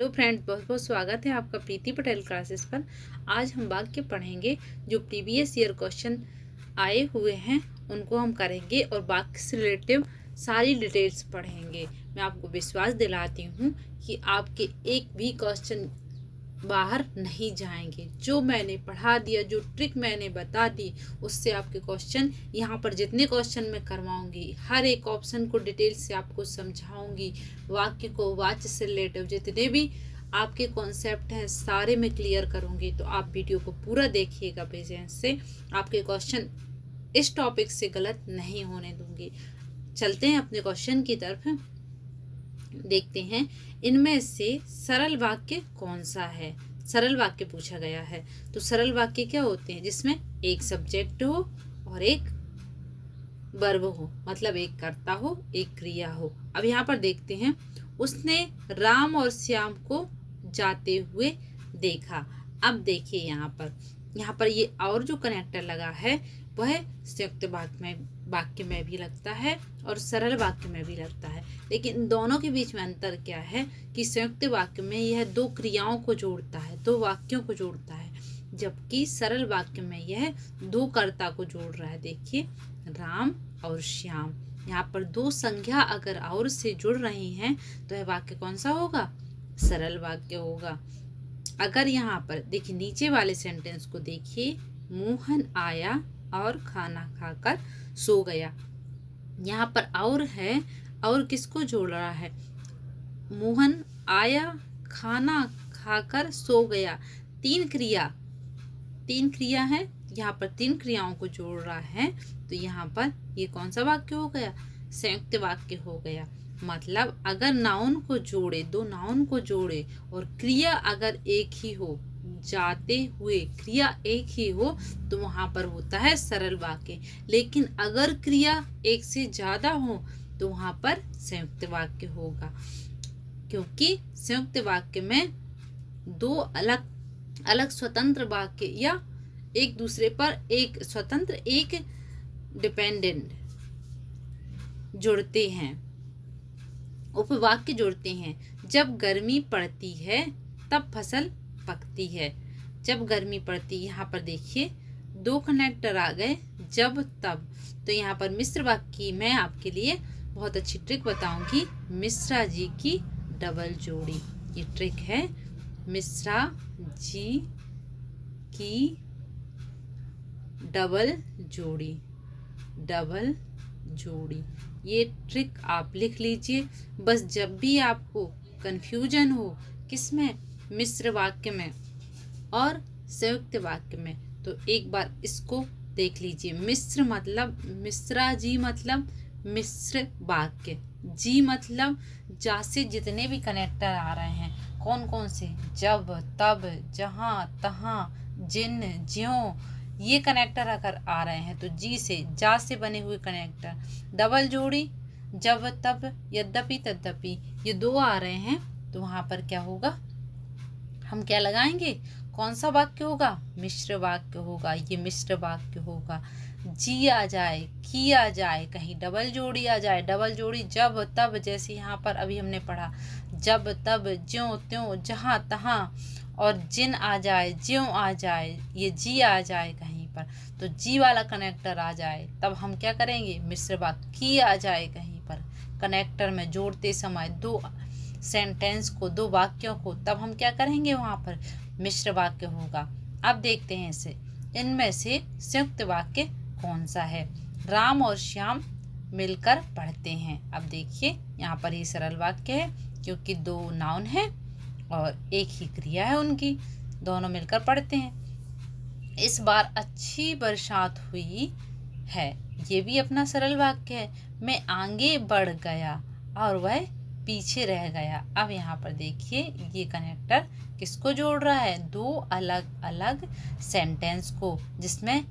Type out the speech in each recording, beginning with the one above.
Hello friends, बहुत बहुत स्वागत है आपका प्रीति पटेल क्लासेस पर। आज हम वाक्य पढ़ेंगे जो प्रीवियस ईयर क्वेश्चन आए हुए हैं उनको हम करेंगे और वाक्य से रिलेटिव सारी डिटेल्स पढ़ेंगे। मैं आपको विश्वास दिलाती हूँ कि आपके एक भी क्वेश्चन बाहर नहीं जाएंगे। जो मैंने पढ़ा दिया, जो ट्रिक मैंने बता दी, उससे आपके क्वेश्चन यहाँ पर जितने क्वेश्चन मैं करवाऊंगी हर एक ऑप्शन को डिटेल से आपको समझाऊंगी। वाक्य को वाच्य से रिलेटिव जितने भी आपके कॉन्सेप्ट हैं सारे मैं क्लियर करूंगी। तो आप वीडियो को पूरा देखिएगा पेशेंस से, आपके क्वेश्चन इस टॉपिक से गलत नहीं होने दूंगी। चलते हैं अपने क्वेश्चन की तरफ, देखते हैं इनमें से सरल वाक्य कौन सा है। सरल वाक्य पूछा गया है तो सरल वाक्य क्या होते हैं? जिसमें एक सब्जेक्ट हो और एक वर्ब हो, मतलब एक कर्ता हो एक क्रिया हो। अब यहाँ पर देखते हैं, उसने राम और श्याम को जाते हुए देखा। अब देखिए यहाँ पर ये और जो कनेक्टर लगा है वह संयुक्त वाक्य में भी लगता है और सरल वाक्य में भी लगता है। लेकिन दोनों के बीच में अंतर क्या है कि संयुक्त वाक्य में यह दो क्रियाओं को जोड़ता है, दो वाक्यों को जोड़ता है, जबकि सरल वाक्य में यह दो कर्ता को जोड़ रहा है। देखिए, राम और श्याम, यहाँ पर दो संज्ञा अगर और से जुड़ रही हैं तो यह वाक्य कौन सा होगा? सरल वाक्य होगा। अगर यहाँ पर देखिए नीचे वाले सेंटेंस को देखिए, मोहन आया और खाना खाकर सो गया। यहाँ पर और है, और किसको जोड़ रहा है? मोहन आया, खाना खाकर सो गया। तीन क्रिया है, यहाँ पर तीन क्रियाओं को जोड़ रहा है। तो यहाँ पर ये कौन सा वाक्य हो गया? संयुक्त वाक्य हो गया। मतलब अगर नाउन को जोड़े, दो नाउन को जोड़े और क्रिया अगर एक ही हो, जाते हुए क्रिया एक ही हो, तो वहां पर होता है सरल वाक्य। लेकिन अगर क्रिया एक से ज्यादा हो तो वहां पर संयुक्त वाक्य होगा, क्योंकि संयुक्त वाक्य में दो अलग अलग स्वतंत्र वाक्य या एक दूसरे पर एक स्वतंत्र एक डिपेंडेंट जुड़ते हैं, उपवाक्य जुड़ते हैं। जब गर्मी पड़ती है तब फसल पकती है। जब गर्मी पड़ती, यहाँ पर देखिए दो कनेक्टर आ गए, जब तब। तो यहाँ पर मिश्र वाक्य की मैं आपके लिए बहुत अच्छी ट्रिक बताऊंगी, मिश्रा जी की डबल जोड़ी। ये ट्रिक है, मिश्रा जी की डबल जोड़ी, डबल जोड़ी। ये ट्रिक आप लिख लीजिए। बस जब भी आपको कंफ्यूजन हो किसमें, मिश्र वाक्य में और संयुक्त वाक्य में, तो एक बार इसको देख लीजिए। मिश्र मतलब मिश्रा जी मतलब मिश्र वाक्य, जी मतलब जा से जितने भी कनेक्टर आ रहे हैं, कौन कौन से? जब, तब, जहाँ, तहाँ, जिन, ज्यों, ये कनेक्टर अगर आ रहे हैं तो जी से, जा से बने हुए कनेक्टर। डबल जोड़ी, जब, तब, यद्यपि, तद्यपि, ये दो आ रहे हैं तो वहां पर क्या होगा? हम क्या लगाएंगे? कौन सा वाक्य होगा? मिश्र वाक्य होगा। ये मिश्र वाक्य होगा। जी आ जाए, की आ जाए, कहीं डबल जोड़ी आ जाए, डबल जोड़ी जब तब, जैसे यहाँ पर अभी हमने पढ़ा, जब तब, ज्यों त्यों, जहाँ तहाँ, और जिन आ जाए, ज्यों आ जाए, ये जी आ जाए कहीं पर, तो जी वाला कनेक्टर आ जाए, तब हम क्या करेंगे? मिश्र वाक्य। की आ जाए कहीं पर कनेक्टर में जोड़ते समय दो सेंटेंस को, दो वाक्यों को, तब हम क्या करेंगे? वहां पर मिश्र वाक्य होगा। अब देखते हैं इसे, इनमें से संयुक्त वाक्य कौन सा है? राम और श्याम मिलकर पढ़ते हैं। अब देखिए यहाँ पर ही सरल वाक्य है, क्योंकि दो नाउन है और एक ही क्रिया है उनकी, दोनों मिलकर पढ़ते हैं। इस बार अच्छी बरसात हुई है, ये भी अपना सरल वाक्य है। मैं आगे बढ़ गया और वह पीछे रह गया। अब यहाँ पर देखिए ये कनेक्टर किसको जोड़ रहा है? दो अलग अलग सेंटेंस को, जिसमें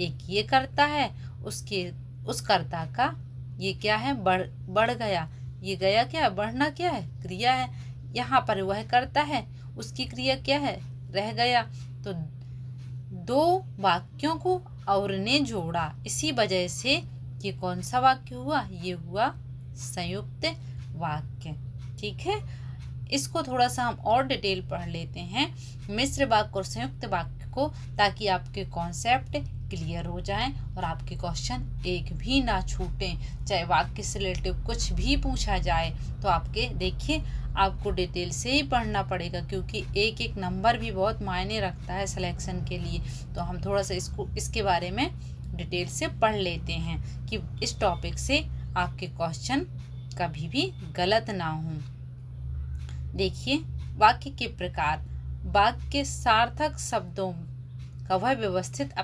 एक ये करता है, उसके उस कर्ता का ये क्या है? बढ़ गया। ये गया क्या? बढ़ना क्या है? क्रिया है। यहाँ पर वह करता है, उसकी क्रिया क्या है? रह गया। तो दो वाक्यों को और ने जोड़ा, इसी वजह से ये कौन सा वाक्य हुआ? ये हुआ संयुक्त वाक्य। ठीक है, इसको थोड़ा सा हम और डिटेल पढ़ लेते हैं, मिश्र वाक्य और संयुक्त वाक्य को, ताकि आपके कॉन्सेप्ट क्लियर हो जाएं और आपके क्वेश्चन एक भी ना छूटें। चाहे वाक्य से रिलेटिव कुछ भी पूछा जाए तो आपके देखिए आपको डिटेल से ही पढ़ना पड़ेगा, क्योंकि एक एक नंबर भी बहुत मायने रखता है सिलेक्शन के लिए। तो हम थोड़ा सा इसके बारे में डिटेल से पढ़ लेते हैं कि इस टॉपिक से आपके क्वेश्चन कभी भी गलत ना हों। देखिए, वाक्य के प्रकार, वाक्य सार्थक शब्दों का वह व्यवस्थित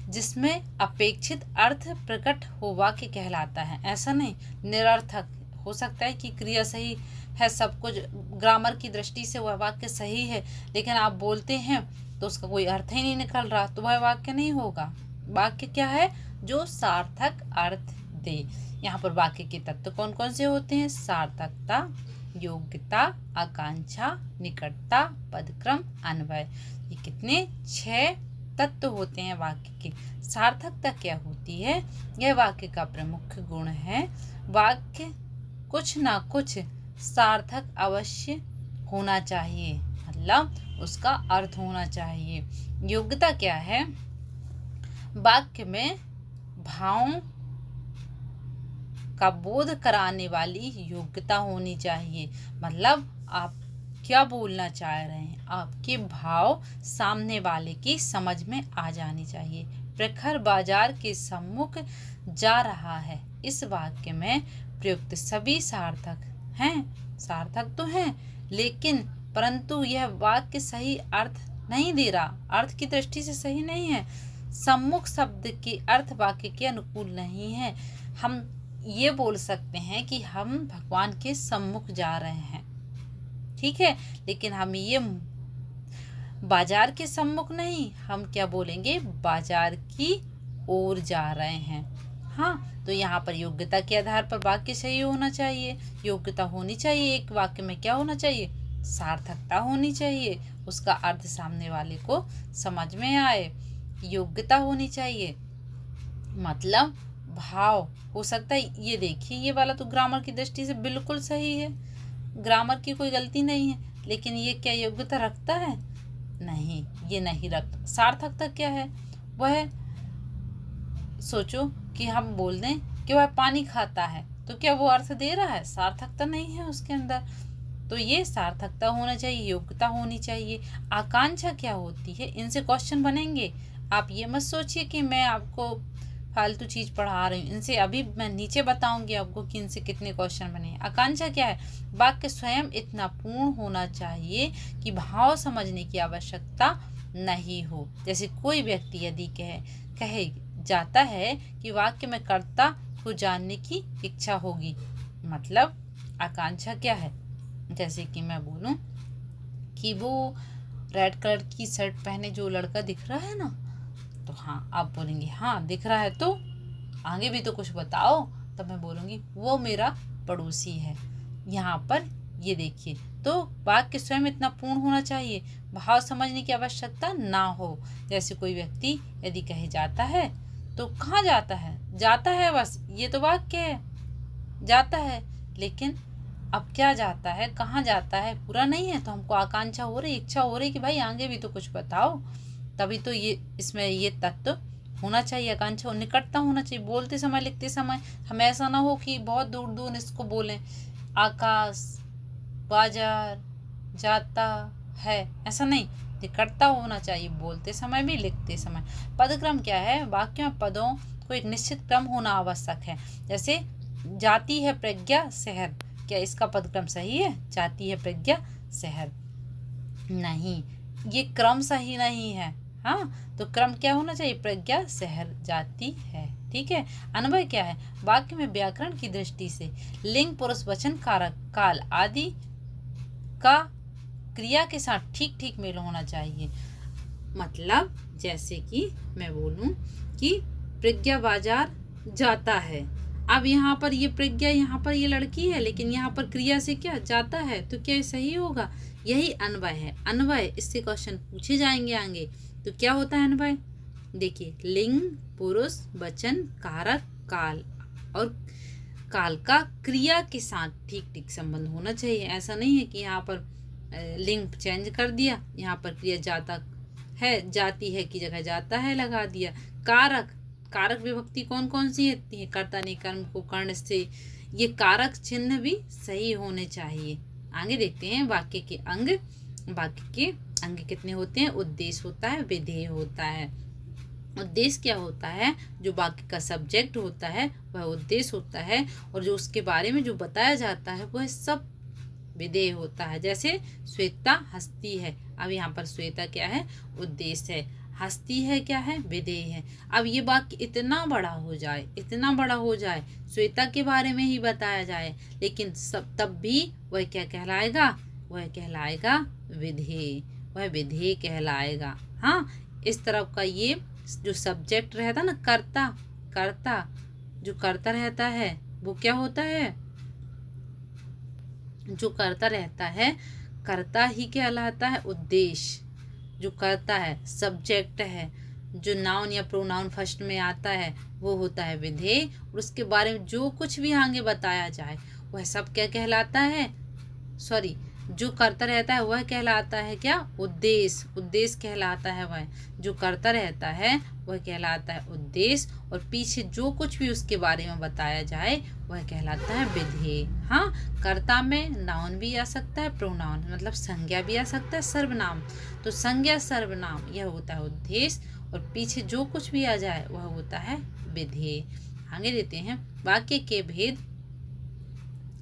जिसमें अपेक्षित अर्थ प्रकट हो वाक्य कहलाता है। ऐसा नहीं निरर्थक हो सकता है कि क्रिया सही है, सब कुछ ग्रामर की दृष्टि से वह वाक्य सही है, लेकिन आप बोलते हैं तो उसका कोई अर्थ ही नहीं निकल रहा, तो वह वाक्य नहीं होगा। वाक्य क्या है? जो सार्थक अर्थ दे। यहाँ पर वाक्य के तत्व कौन कौन से होते हैं? सार्थकता, योग्यता, आकांक्षा, निकटता, पदक्रम, अन्वय। ये कितने 6 तत्व होते हैं वाक्य के। सार्थकता क्या होती है? यह वाक्य का प्रमुख गुण है। वाक्य कुछ ना कुछ सार्थक अवश्य होना चाहिए, मतलब उसका अर्थ होना चाहिए। योग्यता क्या है? वाक्य में भावों का बोध कराने वाली योग्यता होनी चाहिए, मतलब आप क्या बोलना चाह रहे हैं, आपके भाव सामने वाले की समझ में आ जानी चाहिए। प्रखर बाजार के सम्मुख जा रहा है, इस वाक्य में प्रयुक्त सभी सार्थक हैं, सार्थक तो हैं, लेकिन परंतु यह वाक्य सही अर्थ नहीं दे रहा, अर्थ की दृष्टि से सही नहीं है। सम्मुख शब्द के अर्थ वाक्य के अनुकूल नहीं है। हम ये बोल सकते हैं कि हम भगवान के सम्मुख जा रहे हैं, ठीक है, लेकिन हम ये बाजार के सम्मुख नहीं, हम क्या बोलेंगे? बाजार की ओर जा रहे हैं। हाँ, तो यहाँ पर योग्यता के आधार पर वाक्य सही होना चाहिए। योग्यता होनी चाहिए, एक वाक्य में क्या होना चाहिए? सार्थकता होनी चाहिए, उसका अर्थ सामने वाले को समझ में आए। योग्यता होनी चाहिए, मतलब भाव हो सकता है। ये देखिए, ये वाला तो ग्रामर की दृष्टि से बिल्कुल सही है, ग्रामर की कोई गलती नहीं है, लेकिन ये क्या योग्यता रखता है? नहीं, ये नहीं रखता। सार्थकता क्या है? वह सोचो कि हम बोल दें कि वह पानी खाता है, तो क्या वो अर्थ दे रहा है? सार्थकता नहीं है उसके अंदर। तो ये सार्थकता होना चाहिए, योग्यता होनी चाहिए। आकांक्षा क्या होती है? इनसे क्वेश्चन बनेंगे। आप ये मत सोचिए कि मैं आपको फालतू चीज पढ़ा रही हूँ, इनसे अभी मैं नीचे बताऊंगी आपको कि इनसे कितने क्वेश्चन बने। आकांक्षा क्या है? वाक्य स्वयं इतना पूर्ण होना चाहिए कि भाव समझने की आवश्यकता नहीं हो। जैसे कोई व्यक्ति यदि कहे जाता है कि वाक्य में कर्ता को जानने की इच्छा होगी, मतलब आकांक्षा क्या है? जैसे कि मैं बोलूं कि वो रेड कलर की शर्ट पहने जो लड़का दिख रहा है ना, तो हाँ आप बोलेंगे हाँ दिख रहा है, तो आगे भी तो कुछ बताओ। तब मैं बोलूँगी वो मेरा पड़ोसी है। यहाँ पर ये देखिए, तो वाक्य स्वयं इतना पूर्ण होना चाहिए, भाव समझने की आवश्यकता ना हो। जैसे कोई व्यक्ति यदि कहे जाता है, तो कहाँ जाता है? जाता है, बस ये तो वाक्य है, जाता है, लेकिन अब क्या जाता है, कहाँ जाता है, पूरा नहीं है। तो हमको आकांक्षा हो रही, इच्छा हो रही कि भाई आगे भी तो कुछ बताओ, तभी तो ये इसमें ये तत्व होना चाहिए, आकांक्षा। निकटता होना चाहिए, बोलते समय लिखते समय हम ऐसा ना हो कि बहुत दूर दूर इसको बोलें, आकाश, बाजार, जाता है, ऐसा नहीं। निकटता होना चाहिए बोलते समय भी, लिखते समय। पदक्रम क्या है? वाक्य में पदों को एक निश्चित क्रम होना आवश्यक है। जैसे जाती है प्रज्ञा शहर, क्या इसका पदक्रम सही है? जाती है प्रज्ञा शहर, नहीं, ये क्रम सही नहीं है। हाँ, तो क्रम क्या होना चाहिए? प्रज्ञा शहर जाती है, ठीक है। अन्वय क्या है? वाक्य में व्याकरण की दृष्टि से लिंग, पुरुष, वचन, कारक, काल आदि का क्रिया के साथ ठीक ठीक मेल होना चाहिए। मतलब जैसे कि मैं बोलूं कि प्रज्ञा बाजार जाता है, अब यहाँ पर ये प्रज्ञा, यहाँ पर ये लड़की है, लेकिन यहाँ पर क्रिया से क्या जाता है, तो क्या ये सही होगा? यही अन्वय है। अन्वय, इससे क्वेश्चन पूछे जाएंगे आगे। तो क्या होता है अन्वय? देखिए, लिंग, पुरुष, वचन, कारक, काल और काल का क्रिया के साथ ठीक ठीक संबंध होना चाहिए। ऐसा नहीं है कि यहाँ पर लिंग चेंज कर दिया, यहाँ पर क्रिया जाता है, जाती है की जगह जाता है लगा दिया। कारक, कारक विभक्ति कौन कौन सी है? कर्ता ने कर्म को कर्ण से, ये कारक चिन्ह भी सही होने चाहिए। आगे देखते हैं वाक्य के अंग। वाक्य के अंग कितने होते हैं? उद्देश्य होता है, विधेय होता है। उद्देश्य क्या होता है? जो वाक्य का सब्जेक्ट होता है वह उद्देश्य होता है, और जो उसके बारे में जो बताया जाता है वह सब विधेय होता है। जैसे श्वेता हंसती है, अब यहाँ पर श्वेता क्या है? उद्देश्य है। हंसती है क्या है? विधेय है। अब ये वाक्य इतना बड़ा हो जाए, इतना बड़ा हो जाए, श्वेता के बारे में ही बताया जाए, लेकिन सब तब भी वह क्या कहलाएगा? वह कहलाएगा विधेय, वह विधेय कहलाएगा। हाँ, इस तरह का ये जो सब्जेक्ट रहता ना, कर्ता, कर्ता जो कर्ता रहता है वो क्या होता है? जो कर्ता रहता है, कर्ता ही कहलाता है उद्देश्य। जो कर्ता है, सब्जेक्ट है, जो नाउन या प्रोनाउन फर्स्ट में आता है वो होता है विधेय, और उसके बारे में जो कुछ भी आगे बताया जाए वह सब क्या कहलाता है? सॉरी, जो करता रहता है वह कहलाता है क्या? उद्देश्य, उद्देश्य कहलाता है वह। जो करता रहता है वह कहलाता है उद्देश्य, और पीछे जो कुछ भी उसके बारे में बताया जाए वह कहलाता है विधेय। हाँ, कर्ता में नाउन भी आ सकता है, प्रोनाउन मतलब संज्ञा भी आ सकता है, सर्वनाम। तो संज्ञा सर्वनाम यह होता है उद्देश्य, और पीछे जो कुछ भी आ जाए वह होता है विधेय। आगे देते हैं वाक्य के भेद।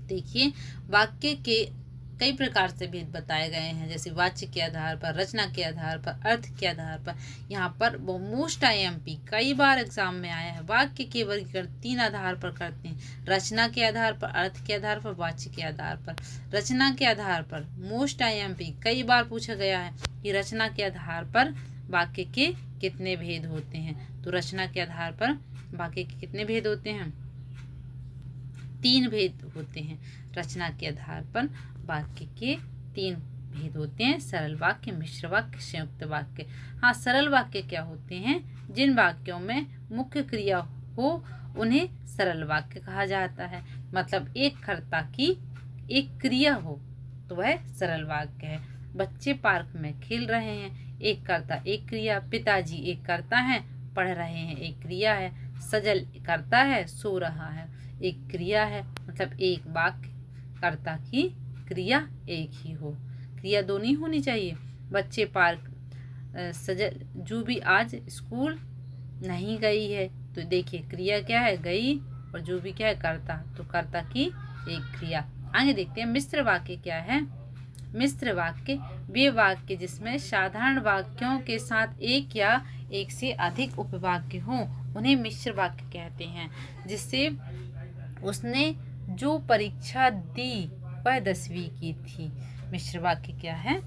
देखिए, वाक्य के कई प्रकार से भेद बताए गए हैं, जैसे वाच्य के आधार पर, रचना के आधार पर, अर्थ के आधार पर। यहाँ पर वो मोस्ट IMP कई बार एग्जाम में आया है। वाक्य के वर्गीकरण 3 आधार पर करते हैं, रचना के आधार पर, अर्थ के आधार पर, वाच्य के आधार पर। रचना के आधार पर मोस्ट IMP कई बार पूछा गया है कि रचना के आधार पर वाक्य के कितने भेद होते हैं। तो रचना के आधार पर वाक्य के कितने भेद होते हैं? 3 भेद होते हैं। रचना के आधार पर वाक्य के 3 भेद होते हैं, सरल वाक्य, मिश्र वाक्य, संयुक्त वाक्य। हाँ, सरल वाक्य क्या होते हैं? जिन वाक्यों में मुख्य क्रिया हो उन्हें सरल वाक्य कहा जाता है। मतलब एक कर्ता की एक क्रिया हो तो वह सरल वाक्य है। बच्चे पार्क में खेल रहे हैं, एक कर्ता एक क्रिया। पिताजी एक कर्ता है, पढ़ रहे हैं एक क्रिया है। सजल करता है, सो रहा है, एक क्रिया है। मतलब एक वाक्य, कर्ता की क्रिया एक ही हो, क्रिया दो नहीं होनी चाहिए। बच्चे पार्क, सजल जूबी आज स्कूल नहीं गई है, तो देखिए क्रिया क्या है? गई, और जूबी क्या है? कर्ता, तो कर्ता की एक क्रिया। आगे देखते हैं मिश्र वाक्य क्या है। मिश्र वाक्य वे वाक्य जिसमें साधारण वाक्यों के साथ एक या एक से अधिक उपवाक्य हों उन्हें मिश्र वाक्य कहते हैं। जिससे उसने जो परीक्षा दी वह 10वीं की थी। मिश्र वाक्य क्या है?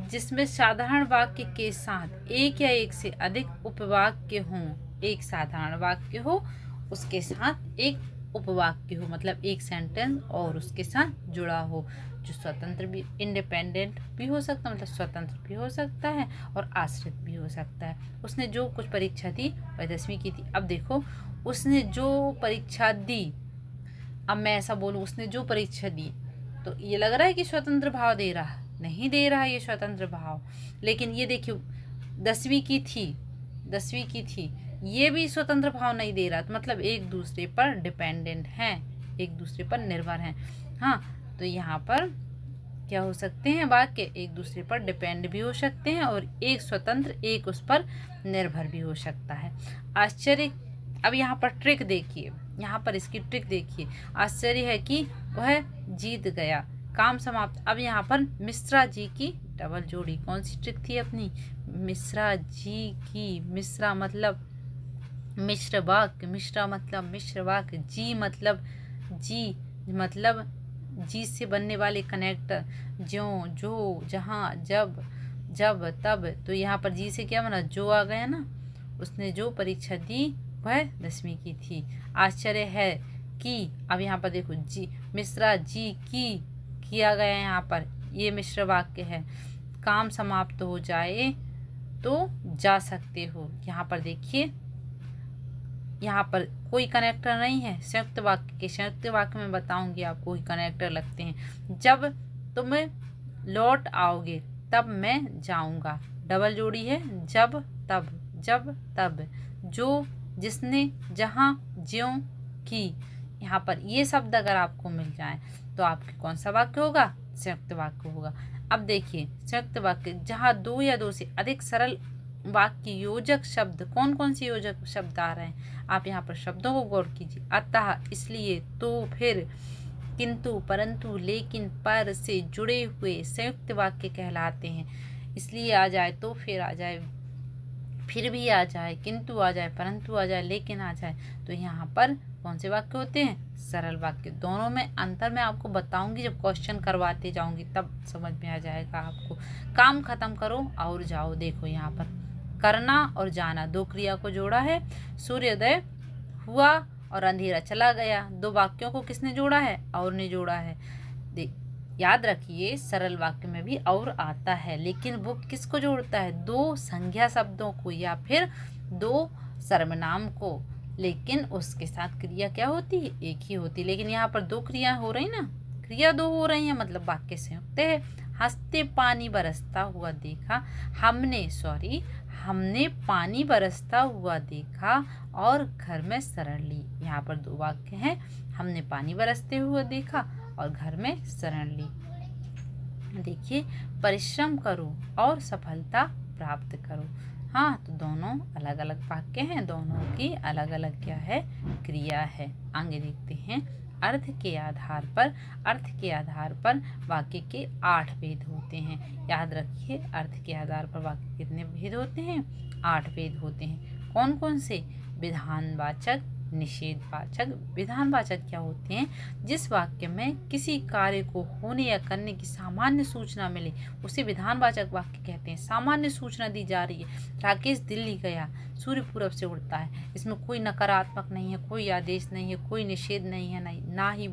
जिसमें साधारण वाक्य के साथ एक या एक से अधिक उपवाक्य हों। एक साधारण वाक्य हो, उसके साथ एक उपवाक्य हो, मतलब एक सेंटेंस और उसके साथ जुड़ा हो, जो स्वतंत्र भी, इंडिपेंडेंट भी हो सकता है, मतलब स्वतंत्र भी हो सकता है और आश्रित भी हो सकता है। उसने जो कुछ परीक्षा दी वह 10वीं की थी। अब देखो, उसने जो परीक्षा दी, अब मैं ऐसा बोलूँ उसने जो परीक्षा दी, तो ये लग रहा है कि स्वतंत्र भाव दे रहा है? नहीं दे रहा है ये स्वतंत्र भाव। लेकिन ये देखिए 10वीं की थी, 10वीं की थी, ये भी स्वतंत्र भाव नहीं दे रहा, तो मतलब एक दूसरे पर डिपेंडेंट हैं, एक दूसरे पर निर्भर हैं। हाँ, तो यहाँ पर क्या हो सकते हैं वाक्य? एक दूसरे पर डिपेंड भी हो सकते हैं, और एक स्वतंत्र, एक उस पर निर्भर भी हो सकता है। आश्चर्य, अब यहाँ पर ट्रिक देखिए, यहाँ पर इसकी ट्रिक देखिए। आश्चर्य है कि वह जीत गया, काम समाप्त। अब यहाँ पर मिश्रा जी की डबल जोड़ी, कौन सी ट्रिक थी अपनी? मिश्रा जी की, मिश्रा मतलब मिश्र वाक्य, मिश्रा मतलब मिश्र वाक्य, जी मतलब जी से बनने वाले कनेक्टर, ज्यों, जो, जहाँ, जब, तब। तो यहाँ पर जी से क्या बना? जो आ गया ना। उसने जो परीक्षा दी वह 10वीं की थी। आश्चर्य है कि, अब यहाँ पर देखो जी, मिश्रा जी की किया गया, यहाँ पर ये मिश्र वाक्य है। काम समाप्त हो जाए तो जा सकते हो, यहाँ पर देखिए यहाँ पर कोई कनेक्टर नहीं है। संयुक्त वाक्य के संयुक्त वाक्य में बताऊंगी आपको कि कनेक्टर लगते हैं। जब तुम लौट आओगे तब मैं जाऊंगा, डबल जोड़ी है। जब तब, जब तब, जो, जिसने, जहाँ, ज्यों, की। यहाँ पर ये शब्द अगर आपको मिल जाए तो आपके कौन सा वाक्य होगा? संयुक्त वाक्य होगा। अब देखिए संयुक्त वाक्य जहाँ दो या दो से अधिक सरल वाक्य योजक शब्द, कौन कौन से योजक शब्द आ रहे हैं आप यहाँ पर शब्दों को गौर कीजिए। अतः, इसलिए, तो, फिर, किंतु, परंतु, लेकिन, पर से जुड़े हुए संयुक्त वाक्य कहलाते हैं। इसलिए आ जाए, तो फिर आ जाए, फिर भी आ जाए, किंतु आ जाए, परंतु आ जाए, लेकिन आ जाए, तो यहाँ पर कौन से वाक्य होते हैं? सरल वाक्य। दोनों में अंतर मैं आपको बताऊंगी, जब क्वेश्चन करवाते जाऊंगी तब समझ में आ जाएगा आपको। काम खत्म करो और जाओ। देखो यहाँ पर करना और जाना, दो क्रिया को जोड़ा है। सूर्योदय हुआ और अंधेरा चला गया, दो वाक्यों को किसने जोड़ा है? और ने जोड़ा है। याद रखिए सरल वाक्य में भी और आता है, लेकिन वो किसको जोड़ता है? दो संज्ञा शब्दों को या फिर दो सर्वनाम को, लेकिन उसके साथ क्रिया क्या होती है? एक ही होती है। लेकिन यहाँ पर दो क्रिया हो रही ना, क्रिया दो हो रही है, मतलब वाक्य संयुक्त है। हंसते पानी बरसता हुआ देखा, हमने पानी बरसता हुआ देखा और घर में शरण ली। यहाँ पर दो वाक्य हैं, हमने पानी बरसते हुए देखा और घर में शरण ली। देखिए परिश्रम करो और सफलता प्राप्त करो। हाँ, तो दोनों अलग अलग वाक्य हैं, दोनों की अलग अलग क्या है? क्रिया है। आगे देखते हैं। अर्थ के आधार पर वाक्य के 8 भेद होते हैं। याद रखिए अर्थ के आधार पर वाक्य कितने भेद होते हैं? 8 भेद होते हैं। कौन कौन से? विधानवाचक, निषेधवाचक। विधानवाचक क्या होते हैं? जिस वाक्य में किसी कार्य को होने या करने की सामान्य सूचना मिले उसे विधानवाचक वाक्य कहते हैं। सामान्य सूचना दी जा रही है, राकेश दिल्ली गया, सूर्य पूरब से उड़ता है, इसमें कोई नकारात्मक नहीं है, कोई आदेश नहीं है, कोई निषेध नहीं है, ना ही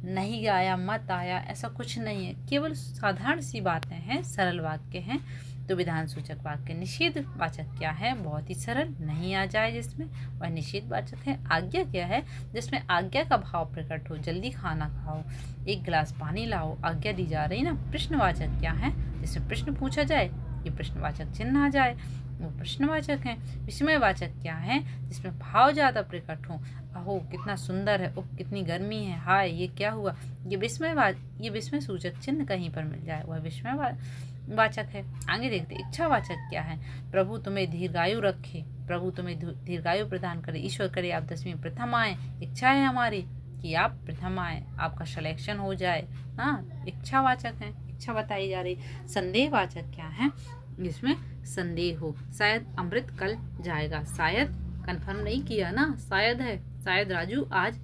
नहीं आया, मत आया, ऐसा कुछ नहीं है, केवल साधारण सी बातें हैं, सरल वाक्य हैं। तो विधान सूचक वाक्य। निषेध वाचक क्या है? बहुत ही सरल, नहीं आ जाए जिसमें, वह निषेध वाचक है। आज्ञा क्या है? जिसमें आज्ञा का भाव प्रकट हो, जल्दी खाना खाओ, एक गिलास पानी लाओ, आज्ञा दी जा रही ना। प्रश्नवाचक क्या है? जिसमें प्रश्न पूछा जाए, ये प्रश्नवाचक चिन्ह आ जाए, वो प्रश्नवाचक है। विस्मयवाचक क्या है? जिसमें भाव ज्यादा प्रकट हो, अहो कितना सुंदर है, ओह कितनी गर्मी है, हाय ये क्या हुआ, ये विस्मय सूचक चिन्ह कहीं पर मिल जाए, वह विस्मयवाचक है। आगे देखते इच्छावाचक क्या है? प्रभु तुम्हें दीर्घायु रखे, प्रभु तुम्हें दीर्घायु प्रदान करे, ईश्वर करे आप 10वीं में प्रथम आए, इच्छा है हमारी कि आप प्रथम आए, आपका सिलेक्शन हो जाए। हाँ, इच्छावाचक है, इच्छा बताई जा रही। संदेहवाचक क्या है? जिसमें संदेह हो, शायद अमृत कल जाएगा, शायद कंफर्म नहीं किया ना, शायद है, शायद राजू आज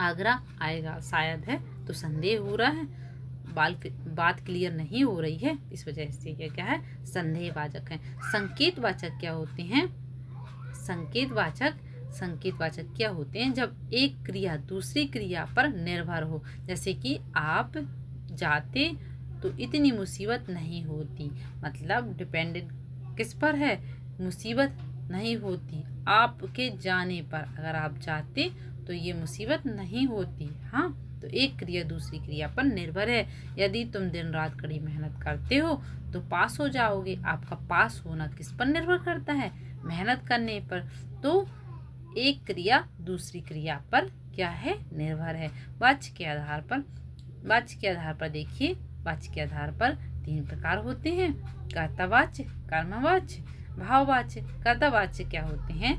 आगरा आएगा, शायद है, तो संदेह हो रहा है, बात क्लियर नहीं हो रही है, इस वजह से ये क्या है? संदेहवाचक है। संकेतवाचक क्या होते हैं? संकेतवाचक क्या होते हैं? जब एक क्रिया दूसरी क्रिया पर निर्भर हो, जैसे कि आप जाते तो इतनी मुसीबत नहीं होती, मतलब डिपेंडेंट किस पर है? मुसीबत नहीं होती, आपके जाने पर, अगर आप जाते तो ये मुसीबत नहीं होती। हाँ, तो एक क्रिया दूसरी क्रिया पर निर्भर है। यदि तुम दिन रात कड़ी मेहनत करते हो तो पास हो जाओगे। आपका पास होना किस पर निर्भर करता है? मेहनत करने पर। तो एक क्रिया दूसरी क्रिया पर क्या है? निर्भर है। वाच्य के आधार पर देखिए, वाच्य के आधार पर 3 प्रकार होते हैं। कर्तावाच्य, कर्मवाच्य, भाववाच्य। कर्तावाच्य क्या होते हैं?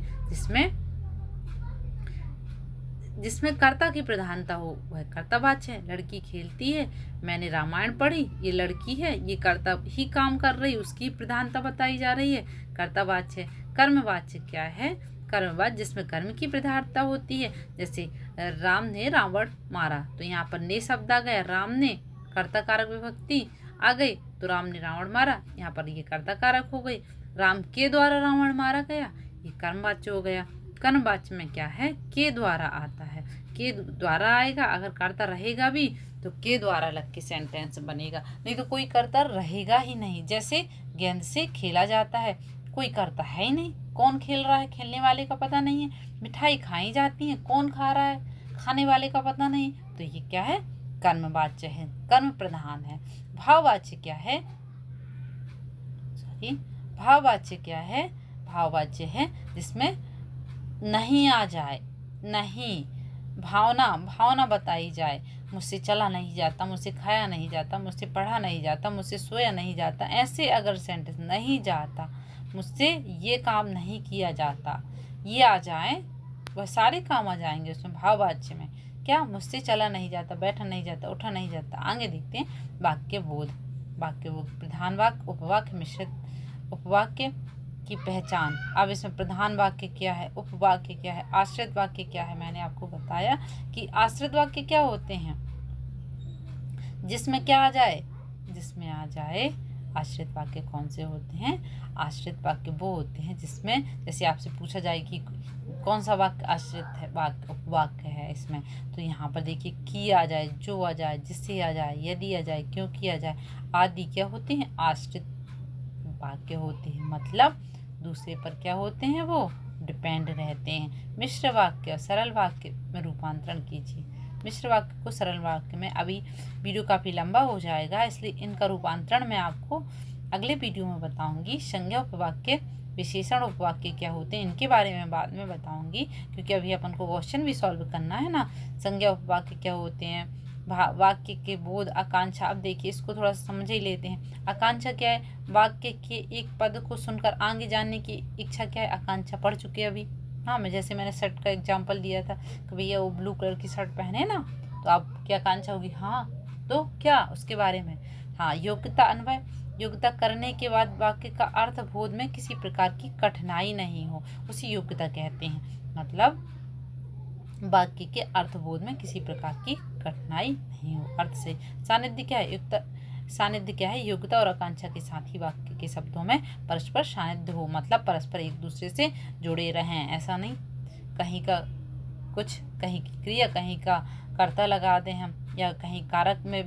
जिसमें कर्ता की प्रधानता हो, वह कर्तावाच्य है। लड़की खेलती है, मैंने रामायण पढ़ी, ये लड़की है, ये कर्ता ही काम कर रही, उसकी प्रधानता बताई जा रही है, कर्तावाच्य है। कर्मवाच्य क्या है? कर्मवाच्य जिसमें कर्म की प्रधानता होती है, जैसे राम ने रावण मारा, तो यहाँ पर ने शब्द आ गया, राम ने, कर्ता कारक विभक्ति आ गई, तो राम ने रावण मारा, यहाँ पर ये कर्ता कारक हो गई। राम के द्वारा रावण मारा गया, ये कर्मवाच्य हो गया। कर्मवाच्य में क्या है? के द्वारा आता है, के द्वारा आएगा, अगर कर्ता रहेगा भी तो के द्वारा लग के सेंटेंस बनेगा, नहीं तो कोई कर्ता रहेगा ही नहीं। जैसे गेंद से खेला जाता है, कोई करता है ही नहीं। कौन खेल रहा है, खेलने वाले का पता नहीं है। मिठाई खाई जाती है, कौन खा रहा है, खाने वाले का पता नहीं। तो ये क्या है, कर्मवाच्य है, कर्म प्रधान है। भाववाच्य क्या है, सॉरी, भाववाच्य क्या है, भाववाच्य है जिसमें नहीं आ जाए, नहीं, भावना, भावना बताई जाए। मुझसे चला नहीं जाता, मुझसे खाया नहीं जाता, मुझसे पढ़ा नहीं जाता, मुझसे सोया नहीं जाता, ऐसे अगर सेंटेंस, नहीं जाता, मुझसे ये काम नहीं किया जाता, ये आ जाए, वह सारे काम आ जाएंगे उसमें भाववाच्य में। क्या, मुझसे चला नहीं जाता, बैठा नहीं जाता, उठा नहीं जाता। आगे देखते हैं वाक्य बोध। वाक्य बोध, प्रधान वाक्य, उपवाक्य, मिश्रित उपवाक्य की पहचान। अब इसमें प्रधान वाक्य क्या है, उपवाक्य क्या है, आश्रित वाक्य क्या है। मैंने आपको बताया कि आश्रित वाक्य क्या होते हैं, जिसमें क्या आ जाए, जिसमें आ जाए। आश्रित वाक्य कौन से होते हैं, आश्रित वाक्य वो होते हैं जिसमें, जैसे आपसे पूछा जाए कि कौन सा वाक्य आश्रित है, वाक्य उपवाक्य है इसमें, तो यहाँ पर देखिए की आ जाए, जो आ जाए, जिससे आ जाए, यदि आ जाए, क्योंकि आ जाए, आदि क्या होते हैं, आश्रित वाक्य होते हैं। मतलब दूसरे पर क्या होते हैं, वो डिपेंड रहते हैं। मिश्र वाक्य और सरल वाक्य में रूपांतरण कीजिए। मिश्र वाक्य को सरल वाक्य में, अभी वीडियो काफ़ी लंबा हो जाएगा इसलिए इनका रूपांतरण मैं आपको अगले वीडियो में बताऊंगी। संज्ञा उपवाक्य, विशेषण उपवाक्य क्या होते हैं, इनके बारे में बाद में बताऊंगी, क्योंकि अभी अपन को क्वेश्चन भी सॉल्व करना है ना। संज्ञा उपवाक्य क्या होते हैं, वाक्य के बोध, आकांक्षा। अब देखिए इसको थोड़ा सा समझ ही लेते हैं। आकांक्षा क्या है, वाक्य के एक पद को सुनकर आगे जानने की इच्छा क्या है, आकांक्षा। पढ़ चुके अभी। हाँ, मैंने शर्ट का एग्जाम्पल दिया था कि भैया वो ब्लू कलर की शर्ट पहने ना, तो आपकी आकांक्षा होगी, हाँ तो क्या उसके बारे में। हाँ, योग्यता अन्वय, योग्यता करने के बाद वाक्य का अर्थ बोध में किसी प्रकार की कठिनाई नहीं हो, उसी योग्यता कहते हैं। मतलब वाक्य के अर्थबोध में किसी प्रकार की कठिनाई नहीं हो, अर्थ से। सानिध्य क्या है, युक्त, सानिध्य क्या है, योग्यता और आकांक्षा के साथ ही वाक्य के शब्दों में परस्पर सानिध्य हो, मतलब परस्पर एक दूसरे से जुड़े रहें। ऐसा नहीं कहीं का कुछ, कहीं की क्रिया, कहीं का कर्ता लगा दें हम, या कहीं कारक में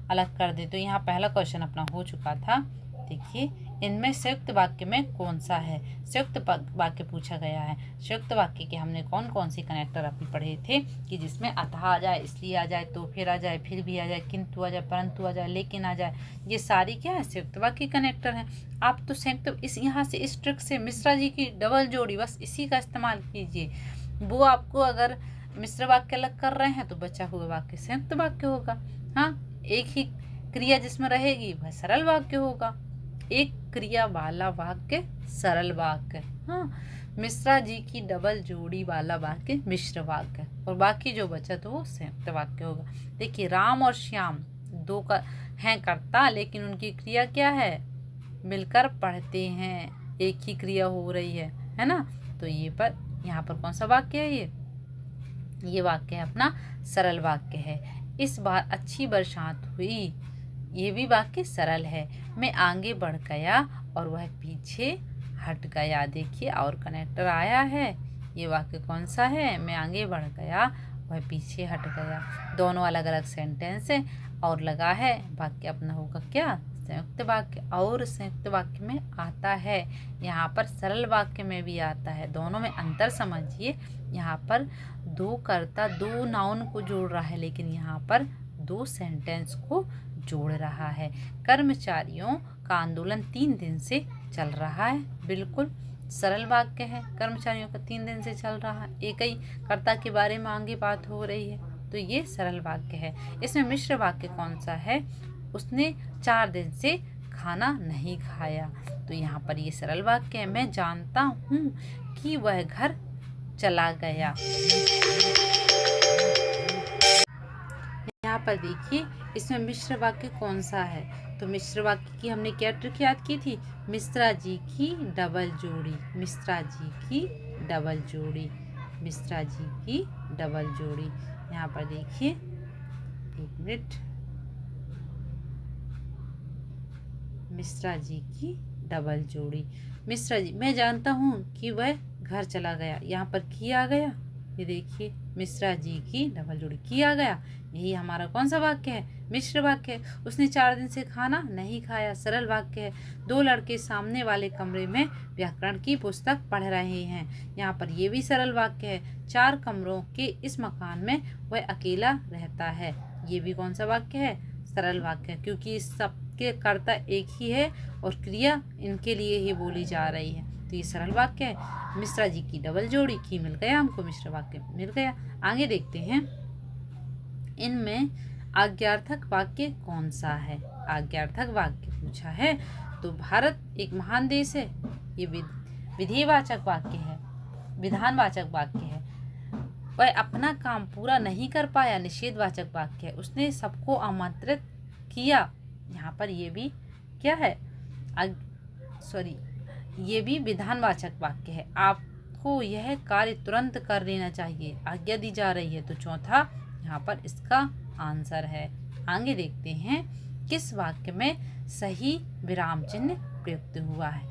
अलग कर दें। तो यहाँ पहला क्वेश्चन अपना हो चुका था। देखिए इनमें संयुक्त वाक्य में कौन सा है, संयुक्त वाक्य पूछा गया है। संयुक्त वाक्य के हमने कौन कौन से कनेक्टर अभी पढ़े थे, कि जिसमें अतः आ जाए, इसलिए आ जाए, तो फिर आ जाए, फिर भी आ जाए, किंतु आ जाए, परंतु आ जाए, लेकिन आ जाए, ये सारी क्या है, संयुक्त वाक्य कनेक्टर हैं। आप तो संयुक्त इस यहाँ से इस ट्रिक से मिश्रा जी की डबल जोड़ी, बस इसी का इस्तेमाल कीजिए। वो आपको अगर मिश्र वाक्य अलग कर रहे हैं तो बचा हुआ वाक्य संयुक्त वाक्य होगा। हाँ, एक ही क्रिया जिसमें रहेगी वह सरल वाक्य होगा। एक क्रिया वाला वाक्य सरल वाक्य। हाँ, मिश्रा जी की डबल जोड़ी वाला वाक्य मिश्र वाक्य, और बाकी जो बचा तो वो संयुक्त वाक्य होगा। देखिए राम और श्याम दो का हैं कर्ता, लेकिन उनकी क्रिया क्या है, मिलकर पढ़ते हैं, एक ही क्रिया हो रही है ना। तो ये पर यहाँ पर कौन सा वाक्य है, ये वाक्य है अपना सरल वाक्य है। इस बार अच्छी बरसात हुई, ये भी वाक्य सरल है। मैं आगे बढ़ गया और वह पीछे हट गया। देखिए और कनेक्टर आया है, ये वाक्य कौन सा है, मैं आगे बढ़ गया वह पीछे हट गया। दोनों अलग अलग सेंटेंस है और लगा है, वाक्य अपना होगा क्या, संयुक्त वाक्य। और संयुक्त वाक्य में आता है, यहाँ पर सरल वाक्य में भी आता है, दोनों में अंतर समझिए। यहाँ पर दो कर्ता दो नाउन को जोड़ रहा है, लेकिन यहाँ पर दो सेंटेंस को जोड़ रहा है। कर्मचारियों का आंदोलन 3 दिन से चल रहा है, बिल्कुल सरल वाक्य है। कर्मचारियों का 3 दिन से चल रहा है, एक ही कर्ता के बारे में आगे बात हो रही है, तो ये सरल वाक्य है। इसमें मिश्र वाक्य कौन सा है, उसने 4 दिन से खाना नहीं खाया, तो यहाँ पर ये सरल वाक्य है। मैं जानता हूँ कि वह घर चला गया। यहाँ पर देखिए इसमें मिश्र वाक्य कौन सा है, तो मिश्र वाक्य की हमने क्या ट्रिक याद की थी, मिश्रा जी की डबल जोड़ी, मिश्रा जी की डबल जोड़ी, मिश्रा जी की डबल जोड़ी। यहाँ पर देखिए, एक मिनट, मिश्रा जी की डबल जोड़ी। मिश्रा जी, मैं जानता हूँ कि वह घर चला गया, यहाँ पर की आ गया, ये देखिए मिश्रा जी की डबल जोड़ी किया गया। यही हमारा कौन सा वाक्य है? मिश्र वाक्य है। उसने 4 दिन से खाना नहीं खाया, सरल वाक्य है। 2 लड़के सामने वाले कमरे में व्याकरण की पुस्तक पढ़ रहे हैं, यहाँ पर ये भी सरल वाक्य है। 4 कमरों के इस मकान में वह अकेला रहता है, ये भी कौन सा वाक्य है? सरल वाक्य है, क्योंकि इस सबके कर्ता एक ही है और क्रिया इनके लिए ही बोली जा रही है, तो ये सरल वाक्य है। मिश्रा जी की डबल जोड़ी की मिल गया, हमको मिश्र वाक्य मिल गया। आगे देखते हैं, इनमें आज्ञार्थक वाक्य कौन सा है? आज्ञार्थक वाक्य पूछा है तो भारत एक महान देश है, ये विधिवाचक वाक्य है, विधानवाचक वाक्य है। वह अपना काम पूरा नहीं कर पाया, निषेधवाचक वाक्य है। उसने सबको आमंत्रित किया, यहाँ पर ये भी क्या है? ये भी विधानवाचक वाक्य है। आपको यह कार्य तुरंत कर लेना चाहिए, आज्ञा दी जा रही है, तो चौथा यहाँ पर इसका आंसर है। आगे देखते हैं, किस वाक्य में सही विराम चिन्ह प्रयुक्त हुआ है?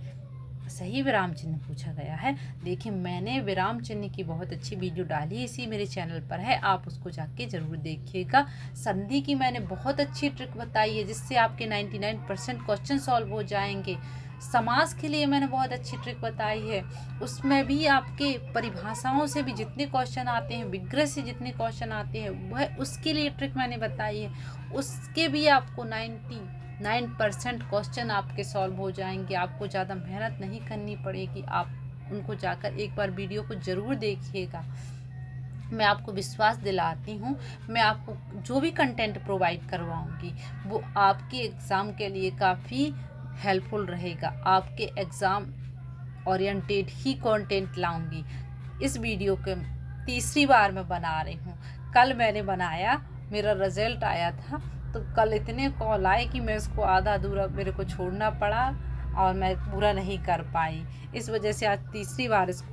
सही विराम चिन्ह पूछा गया है। देखिए मैंने विराम चिन्ह की बहुत अच्छी वीडियो डाली है, इसी मेरे चैनल पर है, आप उसको जाके ज़रूर देखिएगा। संधि की मैंने बहुत अच्छी ट्रिक बताई है, जिससे आपके 99% क्वेश्चन सॉल्व हो जाएंगे। समास के लिए मैंने बहुत अच्छी ट्रिक बताई है, उसमें भी आपके परिभाषाओं से भी जितने क्वेश्चन आते हैं, विग्रह से जितने क्वेश्चन आते हैं, वह उसके लिए ट्रिक मैंने बताई है। उसके भी आपको 99% क्वेश्चन आपके सॉल्व हो जाएंगे, आपको ज़्यादा मेहनत नहीं करनी पड़ेगी। आप उनको जाकर एक बार वीडियो को ज़रूर देखिएगा। मैं आपको विश्वास दिलाती हूँ, मैं आपको जो भी कंटेंट प्रोवाइड करवाऊँगी वो आपके एग्ज़ाम के लिए काफ़ी हेल्पफुल रहेगा। आपके एग्ज़ाम ओरिएंटेड ही कंटेंट लाऊंगी। इस वीडियो के तीसरी बार मैं बना रही हूँ। कल मैंने बनाया, मेरा रिजल्ट आया था, तो कल इतने कॉल आए कि मैं इसको आधा अधूरा मेरे को छोड़ना पड़ा और मैं पूरा नहीं कर पाई। इस वजह से आज तीसरी बार इसको